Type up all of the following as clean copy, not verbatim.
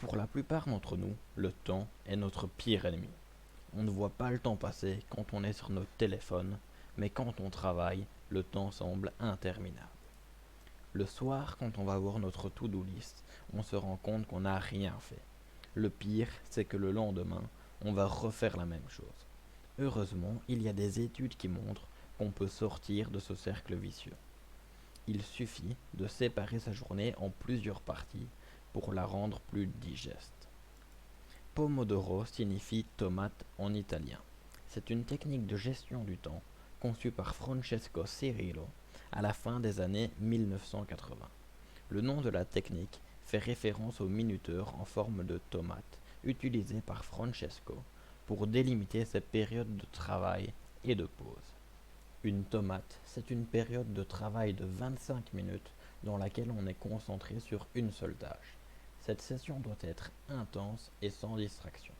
Pour la plupart d'entre nous, le temps est notre pire ennemi. On ne voit pas le temps passer quand on est sur notre téléphone, mais quand on travaille, le temps semble interminable. Le soir, quand on va voir notre to-do list, on se rend compte qu'on n'a rien fait. Le pire, c'est que le lendemain, on va refaire la même chose. Heureusement, il y a des études qui montrent qu'on peut sortir de ce cercle vicieux. Il suffit de séparer sa journée en plusieurs parties pour la rendre plus digeste. Pomodoro signifie tomate en italien. C'est une technique de gestion du temps conçue par Francesco Cirillo à la fin des années 1980. Le nom de la technique fait référence au minuteur en forme de tomate utilisé par Francesco pour délimiter ses périodes de travail et de pause. Une tomate, c'est une période de travail de 25 minutes dans laquelle on est concentré sur une seule tâche. Cette session doit être intense et sans distraction.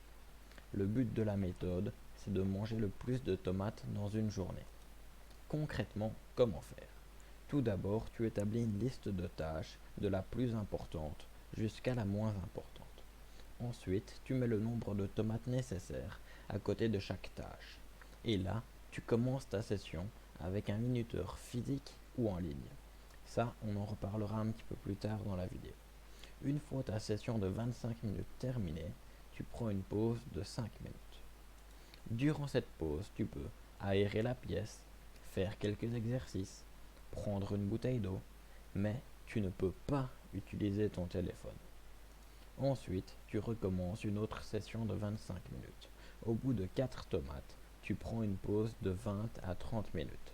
Le but de la méthode, c'est de manger le plus de tomates dans une journée. Concrètement, comment faire? Tout d'abord, tu établis une liste de tâches de la plus importante jusqu'à la moins importante. Ensuite, tu mets le nombre de tomates nécessaires à côté de chaque tâche. Et là, tu commences ta session avec un minuteur physique ou en ligne. Ça, on en reparlera un petit peu plus tard dans la vidéo. Une fois ta session de 25 minutes terminée, tu prends une pause de 5 minutes. Durant cette pause, tu peux aérer la pièce, faire quelques exercices, prendre une bouteille d'eau, mais tu ne peux pas utiliser ton téléphone. Ensuite, tu recommences une autre session de 25 minutes. Au bout de 4 tomates, tu prends une pause de 20 à 30 minutes.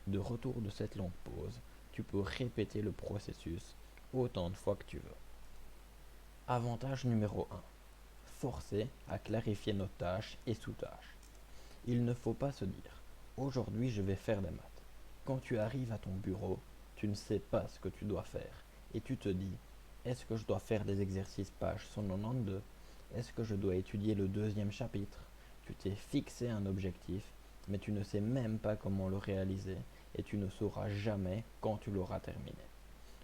De retour de cette longue pause, tu peux répéter le processus autant de fois que tu veux. Avantage numéro 1. Forcer à clarifier nos tâches et sous-tâches. Il ne faut pas se dire aujourd'hui je vais faire des maths. Quand tu arrives à ton bureau, tu ne sais pas ce que tu dois faire et tu te dis est-ce que je dois faire des exercices page 192? Est-ce que je dois étudier le deuxième chapitre? Tu t'es fixé un objectif, mais tu ne sais même pas comment le réaliser et tu ne sauras jamais quand tu l'auras terminé.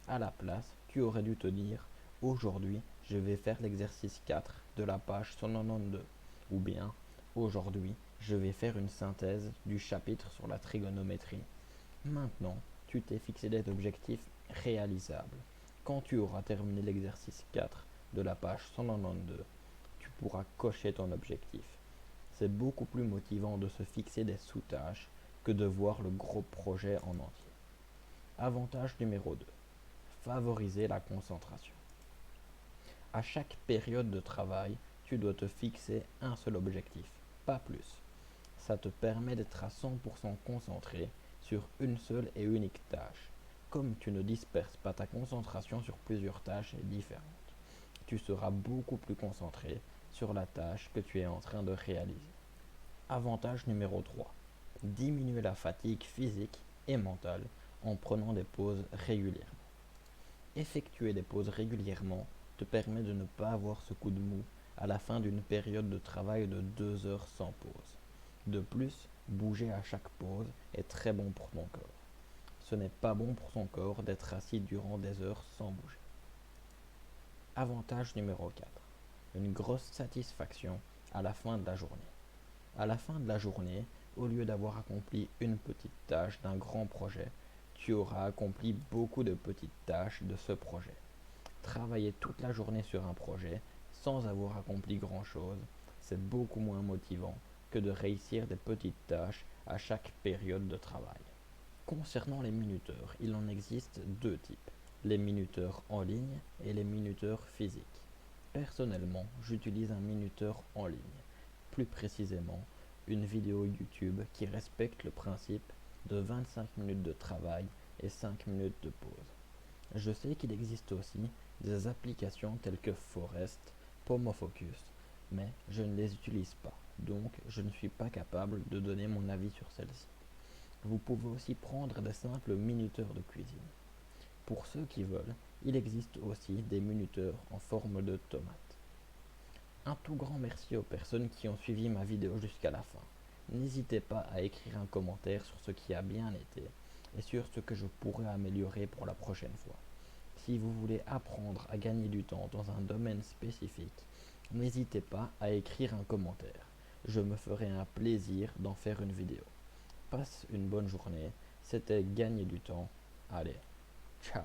À la place, tu aurais dû te dire aujourd'hui, je vais faire l'exercice 4 de la page 192 ou bien aujourd'hui, je vais faire une synthèse du chapitre sur la trigonométrie. Maintenant, tu t'es fixé des objectifs réalisables. Quand tu auras terminé l'exercice 4 de la page 192, tu pourras cocher ton objectif. C'est beaucoup plus motivant de se fixer des sous-tâches que de voir le gros projet en entier. Avantage numéro 2. Favoriser la concentration. À chaque période de travail, tu dois te fixer un seul objectif, pas plus. Ça te permet d'être à 100% concentré sur une seule et unique tâche. Comme tu ne disperses pas ta concentration sur plusieurs tâches différentes, tu seras beaucoup plus concentré sur la tâche que tu es en train de réaliser. Avantage numéro 3. Diminuer la fatigue physique et mentale en prenant des pauses régulièrement. Effectuer des pauses régulièrement te permet de ne pas avoir ce coup de mou à la fin d'une période de travail de 2 heures sans pause. De plus, bouger à chaque pause est très bon pour ton corps. Ce n'est pas bon pour ton corps d'être assis durant des heures sans bouger. Avantage numéro 4. Une grosse satisfaction à la fin de la journée. À la fin de la journée, au lieu d'avoir accompli une petite tâche d'un grand projet, tu auras accompli beaucoup de petites tâches de ce projet. Travailler toute la journée sur un projet sans avoir accompli grand-chose, c'est beaucoup moins motivant que de réussir des petites tâches à chaque période de travail. Concernant les minuteurs, il en existe deux types, les minuteurs en ligne et les minuteurs physiques. Personnellement, j'utilise un minuteur en ligne, plus précisément une vidéo YouTube qui respecte le principe de 25 minutes de travail et 5 minutes de pause. Je sais qu'il existe aussi des applications telles que Forest, Pomofocus, mais je ne les utilise pas, donc je ne suis pas capable de donner mon avis sur celles-ci. Vous pouvez aussi prendre des simples minuteurs de cuisine. Pour ceux qui veulent, il existe aussi des minuteurs en forme de tomate. Un tout grand merci aux personnes qui ont suivi ma vidéo jusqu'à la fin. N'hésitez pas à écrire un commentaire sur ce qui a bien été et sur ce que je pourrais améliorer pour la prochaine fois. Si vous voulez apprendre à gagner du temps dans un domaine spécifique, n'hésitez pas à écrire un commentaire. Je me ferai un plaisir d'en faire une vidéo. Passe une bonne journée. C'était Gagner du temps. Allez, ciao.